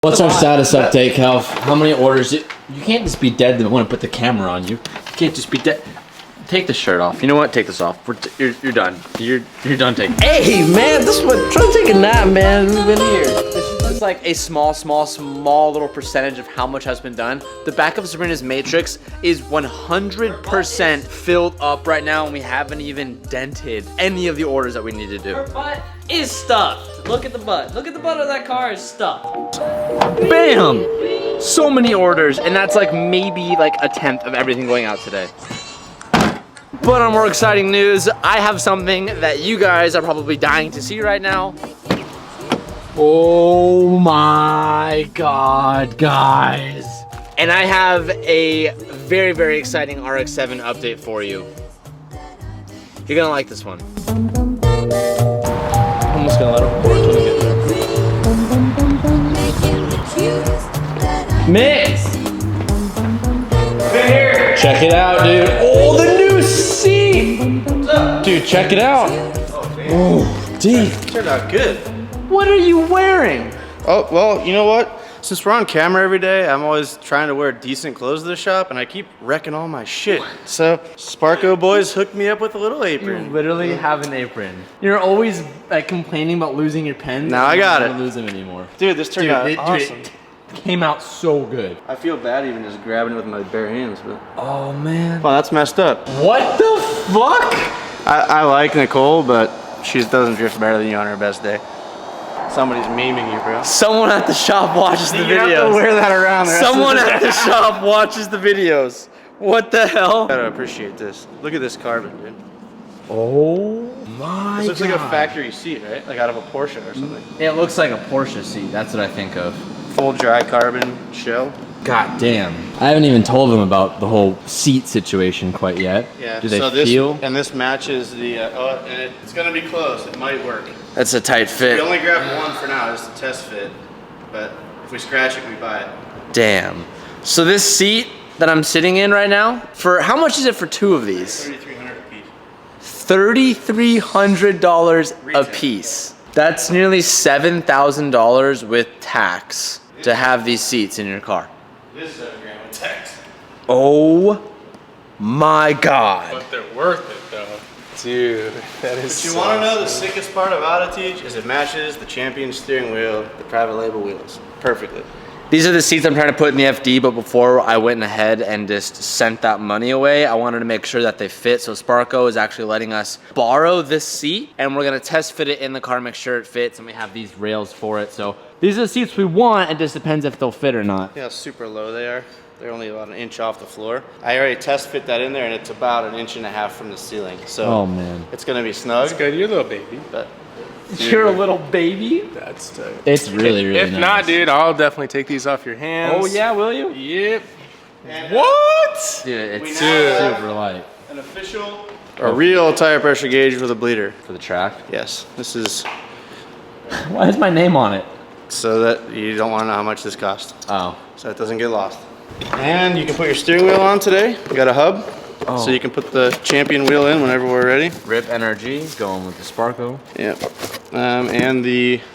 What's our status update, Calv? How many orders? You can't just be dead the moment I put the camera on you. You can't just be dead. Take the shirt off. You know what? Take this off. You're done. You're done taking. Hey man, this one. Try to take a nap, man. We've been here. This is like a small little percentage of how much has been done. The back of Sabrina's matrix is 100% filled up right now, and we haven't even dented any of the orders that we need to do. Her butt is stuffed. Look at the butt. Look at the butt of that car is stuffed. Bam! So many orders, and that's like maybe like a tenth of everything going out today. But on more exciting news, I have something that you guys are probably dying to see right now. Oh my God, guys. And I have a very, very exciting RX-7 update for you. You're gonna like this one. I'm just gonna let it pour until we get there. Mix! Here. Check it out, dude. Oh, the new seat! Dude, check it out. Oh, dude. Turned out good. What are you wearing? Oh, well, you know what? Since we're on camera every day, I'm always trying to wear decent clothes to the shop, and I keep wrecking all my shit. So, Sparko boys hooked me up with a little apron. You literally have an apron. You're always like complaining about losing your pens. Now I got I it. don't lose them anymore. Dude, this turned out awesome. It came out so good. I feel bad even just grabbing it with my bare hands, but... Oh, man. Well, that's messed up. What the fuck? I like Nicole, but she doesn't drift better than you on her best day. Somebody's memeing you, bro. Someone at the shop watches the You have to videos. wear that around the rest of Someone the day. at the shop watches the videos. What the hell? Gotta appreciate this. Look at this carbon, dude. Oh my This looks like a factory seat, right? Like out of a Porsche or something. It looks like a Porsche seat. That's what I think of. Full dry carbon shell. God damn. I haven't even told them about the whole seat situation quite yet. Yeah. Do they so this, feel? And this matches the. And it's gonna be close. It might work. That's a tight We fit. only grabbed one for now, just a test fit. But if we scratch it, we buy it. Damn. So this seat that I'm sitting in right now, for how much is it for two of these? $3,300 a piece. $3,300 a Retail. piece. That's nearly $7,000 with tax to have these seats in your car. This is $7,000 with tax. Oh my God. But they're worth it though. Dude, that is But you want to know the sickest part about it, Teach? Is it matches the Champion steering wheel, the private label wheels, perfectly. These are the seats I'm trying to put in the FD, but before I went ahead and just sent that money away, I wanted to make sure that they fit. So Sparko is actually letting us borrow this seat, and we're gonna test fit it in the car, make sure it fits, and we have these rails for it. So these are the seats we want. It just depends if they'll fit or not. See how super low they are? They're only about an inch off the floor. I already test fit that in there, and it's about an inch and a half from the ceiling. So Oh, man. it's gonna be snug. That's good. You're a little baby. But You're a little baby. That's tight. It's really, really If nice. not, dude, I'll definitely take these off your hands. Oh yeah, will you? Yep. And, What? Dude, We it's now have- super light. an official, a real tire pressure gauge with a bleeder. For the track. Yes, this is Why is my name on it? so that you don't want to know how much this cost, Oh. so it doesn't get lost. And you can put your steering wheel on today. We got a hub, so you can put the Champion wheel in whenever we're ready. Rip NRG going with the Sparko. Yep. And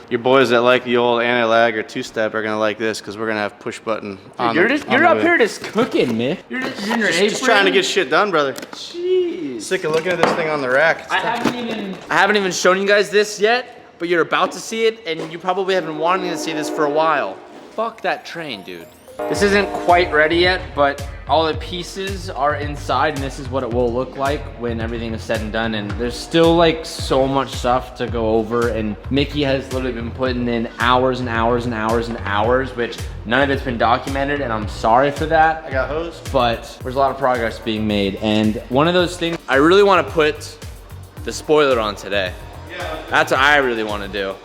your boys that like the old anti-lag or two-step are gonna like this because we're gonna have push button on You're the, just on you're the up wheel. here just cooking, Mick. You're just in your apron. Just trying to get shit done, brother. Jeez. Sick of looking at this thing on the rack. I haven't even shown you guys this yet, but you're about to see it, and you probably have been wanting to see this for a while. Fuck that train, dude. This isn't quite ready yet, but all the pieces are inside, and this is what it will look like when everything is said and done. And there's still like so much stuff to go over, and Mickey has literally been putting in hours and hours and hours and hours, which none of it's been documented, and I'm sorry for that. I got hose. But there's a lot of progress being made, and one of those things I really want to put the spoiler on today. That's what I really want to do.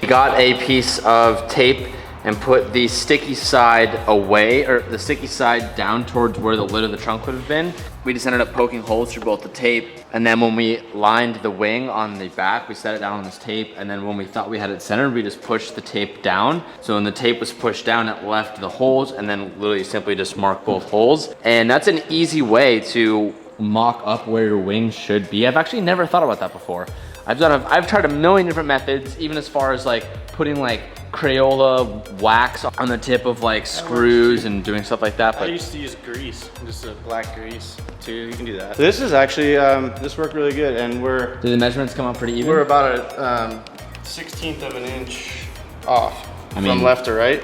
Got a piece of tape and put the sticky side away, or the sticky side down towards where the lid of the trunk would have been. We just ended up poking holes through both the tape, and then when we lined the wing on the back, we set it down on this tape, and then when we thought we had it centered, we just pushed the tape down. So when the tape was pushed down, it left the holes, and then literally simply just marked both holes. And that's an easy way to mock up where your wing should be. I've actually never thought about that before. I've tried a million different methods, even as far as like putting like Crayola wax on the tip of like screws and doing stuff like that. I But used to use grease, just a black grease too. You can do that. This is actually this worked really good, and we're do the measurements come out pretty even? about a 1/16 of an inch off I mean, from left to right.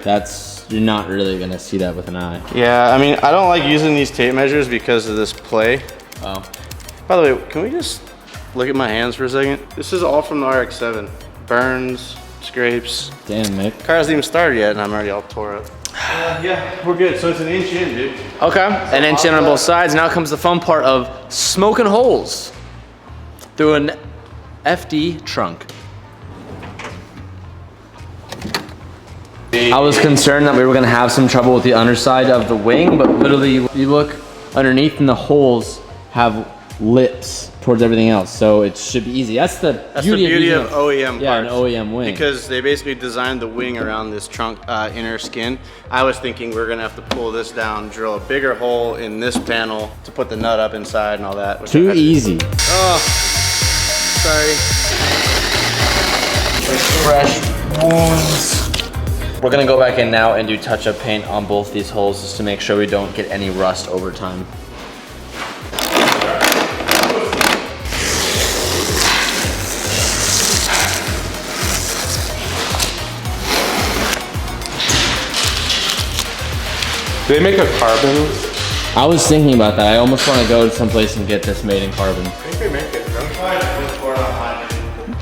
You're not really gonna see that with an eye. Yeah, I mean, I don't like using these tape measures because of this play. Oh. By the way, can we just look at my hands for a second? This is all from the RX-7. Burns, scrapes. Damn, Mick. Car hasn't even started yet, and I'm already all tore up. Yeah, we're good. So it's an inch in, dude. Okay, an inch in on both sides. Now comes the fun part of smoking holes through an FD trunk. I was concerned that we were gonna have some trouble with the underside of the wing, but literally you look underneath and the holes have lips towards everything else, so it should be easy. That's the beauty of OEM yeah, parts. an OEM wing. Because they basically designed the wing around this trunk inner skin. I was thinking we're gonna have to pull this down, drill a bigger hole in this panel to put the nut up inside and all that. Too easy. Oh, sorry. Fresh wounds. We're gonna go back in now and do touch-up paint on both these holes just to make sure we don't get any rust over time. Do they make a carbon? I was thinking about that. I almost want to go to someplace and get this made in carbon. I think they make it.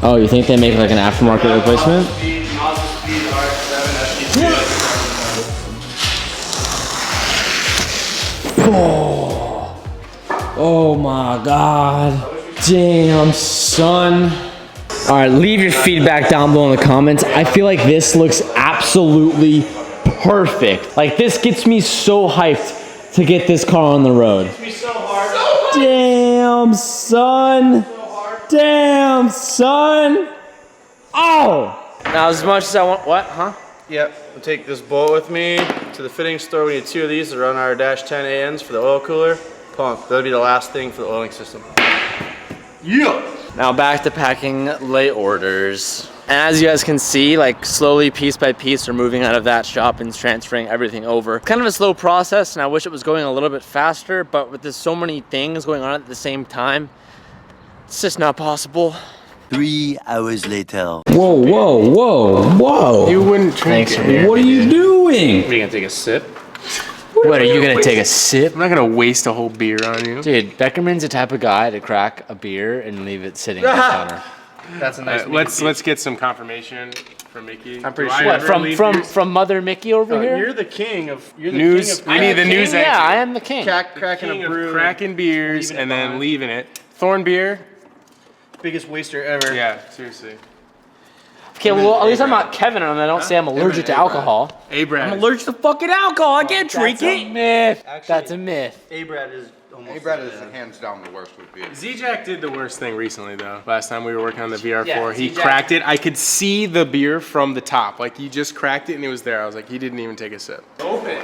Oh, you think they make like an aftermarket replacement? Oh my God. Damn, son. All right, leave your feedback down below in the comments. I feel like this looks absolutely perfect. Like this gets me so hyped to get this car on the road. Damn, son. Damn, son. Oh. Now as much as I want, what, huh? Yep, we'll take this bolt with me to the fitting store. We need 2 of these to run our -10 ANs for the oil cooler. Pump, that'll be the last thing for the oiling system. Yeah. Now back to packing late orders. And as you guys can see, like slowly piece by piece, we're moving out of that shop and transferring everything over. Kind of a slow process, and I wish it was going a little bit faster, but with there's so many things going on at the same time, it's just not possible. 3 hours later. Whoa, whoa, whoa, whoa. You wouldn't drink Thanks, it. man. What are you doing? What, are you gonna take a sip? What, are you gonna take a sip? I'm not gonna waste a whole beer on you. Dude, Beckerman's the type of guy to crack a beer and leave it sitting on the counter. That's a nice Let's get some confirmation from Mickey. I'm pretty Do I sure. ever leave beers? From Mother Mickey over here? You're the king of News. We need the news Yeah, anchor. I am the king. cracking King a of brew. cracking beers leaving it and then behind. leaving it. Thorn beer. Biggest waster ever. Yeah, seriously. Okay, well, at least I'm not Kevin and I don't say I'm allergic to alcohol. A-Brad. I'm allergic to fucking alcohol. I can't drink That's it. a myth. Actually- That's a myth. A-Brad is almost. A-Brad is hands down the worst with beer. Z-Jack did the worst thing recently though. Last time we were working on the VR4, Yeah, he Z-Jack. cracked it. I could see the beer from the top. Like he just cracked it and it was there. I was like, he didn't even take a sip. Open.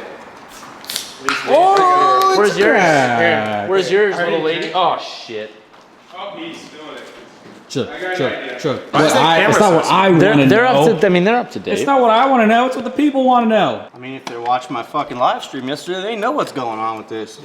Oh, where's yours? Here. Where's yours, little lady? Oh shit. Oh, he's doing it. Chuck. Why is that It's camera not what so I want to know. They're up to. I mean, they're up to date. It's not what I want to know. It's what the people want to know. I mean, if they're watching my fucking live stream yesterday, they know what's going on with this.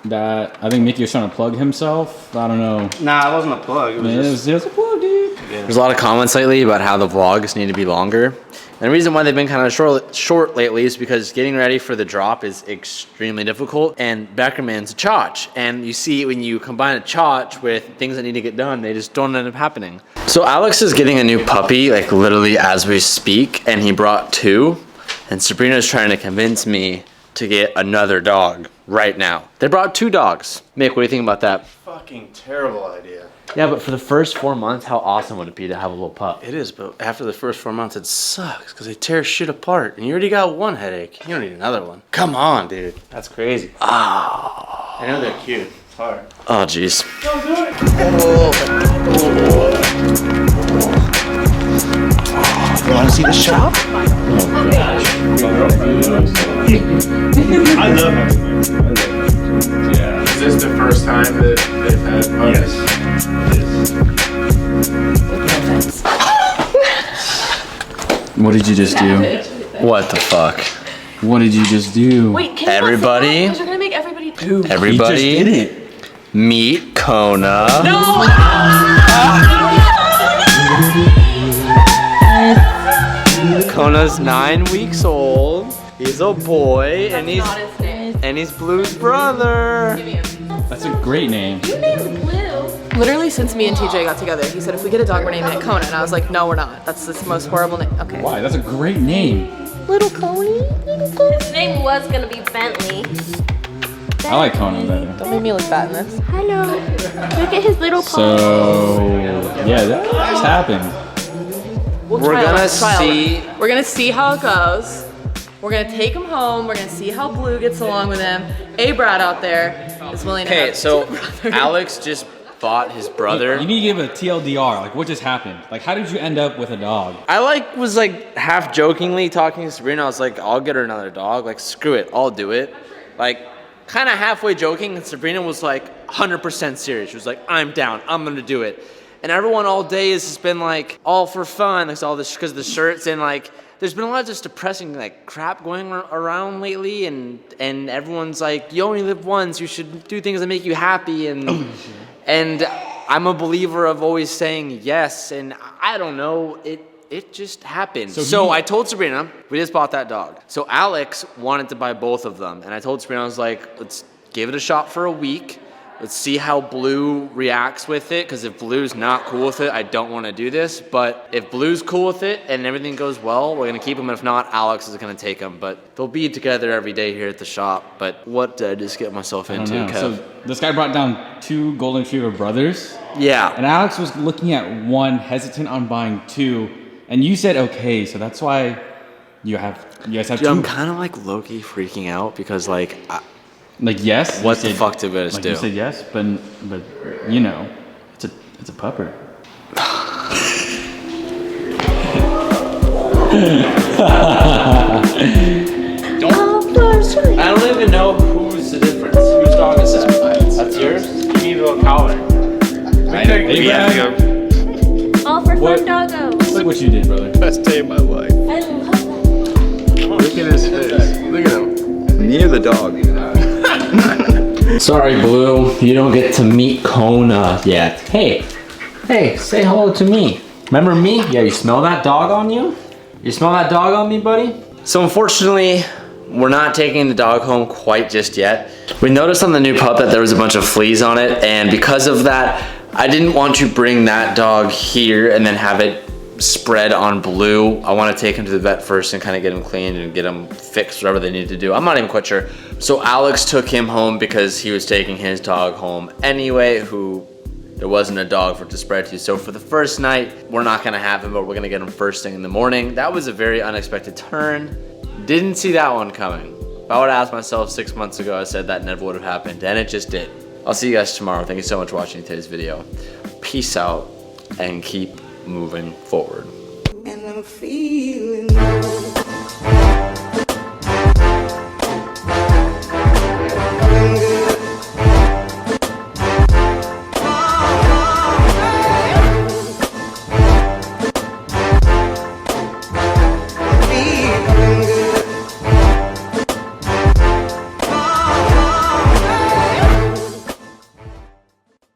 That I think Mickey was trying to plug himself. I don't know. Nah, it wasn't a plug. It was just. It was a plug, dude. There's a lot of comments lately about how the vlogs need to be longer. And the reason why they've been kind of short lately is because getting ready for the drop is extremely difficult. And Beckerman's a chotch. And you see when you combine a chotch with things that need to get done, they just don't end up happening. So Alex is getting a new puppy, like literally as we speak. And he brought 2. And Sabrina's trying to convince me to get another dog right now. They brought 2 dogs. Mick, what do you think about that? Fucking terrible idea. Yeah, but for the first 4 months, how awesome would it be to have a little pup? It is, but after the first 4 months, it sucks because they tear shit apart, and you already got one headache. You don't need another one. Come on, dude. That's crazy. Ah. I know they're cute. It's hard. Oh, jeez. You want to see the shop? I love it. Is this the first time that they've had puppies? What did you just do? What the fuck? What did you just do? Wait, can Everybody? you not say that? 'Cause you're gonna make everybody poop. Everybody, He just did it. meet Kona. Kona's 9 weeks old. He's a boy, and he's Not his name. Blue's brother. That's a great name. You named Blue. Literally, since me and TJ got together, he said if we get a dog, we're naming it Kona, and I was like, no, we're not. That's the most horrible name. Okay. Why? That's a great name. Little Coney. His name was gonna be Bentley. I like Conan better. Don't make me look bad in this. Hello. Look at his little paw. So, yeah, that just happened. We're gonna see how it goes. We're gonna take him home. We're gonna see how Blue gets along with him. Brad out there is willing to Okay, have so two brothers. Alex just bought his brother. You need to give a TLDR. Like, what just happened? Like, how did you end up with a dog? I was half jokingly talking to Sabrina. I was like, I'll get her another dog. Like, screw it, I'll do it. Like, kind of halfway joking, and Sabrina was like 100% serious. She was like, I'm down, I'm gonna do it. And everyone all day has just been like, all for fun. Like, all this because of the shirts, and like, there's been a lot of just depressing like crap going around lately, and everyone's like, you only live once, you should do things that make you happy, and I'm a believer of always saying yes, and I don't know, it just happened. So I told Sabrina, we just bought that dog. So Alex wanted to buy both of them, and I told Sabrina, I was like, let's give it a shot for a week. Let's see how Blue reacts with it, because if Blue's not cool with it, I don't want to do this. But if Blue's cool with it and everything goes well, we're going to keep him. If not, Alex is going to take him. But they'll be together every day here at the shop. But what did I just get myself into, Kev? So this guy brought down 2 golden retriever brothers. Yeah. And Alex was looking at 1, hesitant on buying 2. And you said okay, so that's why you guys have 2. I'm kind of like low-key freaking out because like... yes. What the fuck did we just do? You said yes, but you know, it's a pupper. I don't even know who's the difference. Whose dog is that? That's yours? You need a little collar. All for fun, doggo. Look what you did, brother. Best day of my life. I love that. Look at his face. Look at him. Near the dog. Sorry, Blue. You don't get to meet Kona yet. Hey, say hello to me. Remember me? Yeah, you smell that dog on you? You smell that dog on me, buddy? So unfortunately, we're not taking the dog home quite just yet. We noticed on the new pup that there was a bunch of fleas on it, and because of that, I didn't want to bring that dog here and then have it spread on Blue. I want to take him to the vet first and kind of get him cleaned and get him fixed, whatever they need to do. I'm not even quite sure. So Alex took him home because he was taking his dog home anyway, who there wasn't a dog for it to spread to. So for the first night, we're not gonna have him, but we're gonna get him first thing in the morning. That was a very unexpected turn. Didn't see that one coming. If I would have asked myself 6 months ago, I said that never would have happened, and it just did. I'll see you guys tomorrow. Thank you so much for watching today's video. Peace out and keep moving forward. And I'm feeling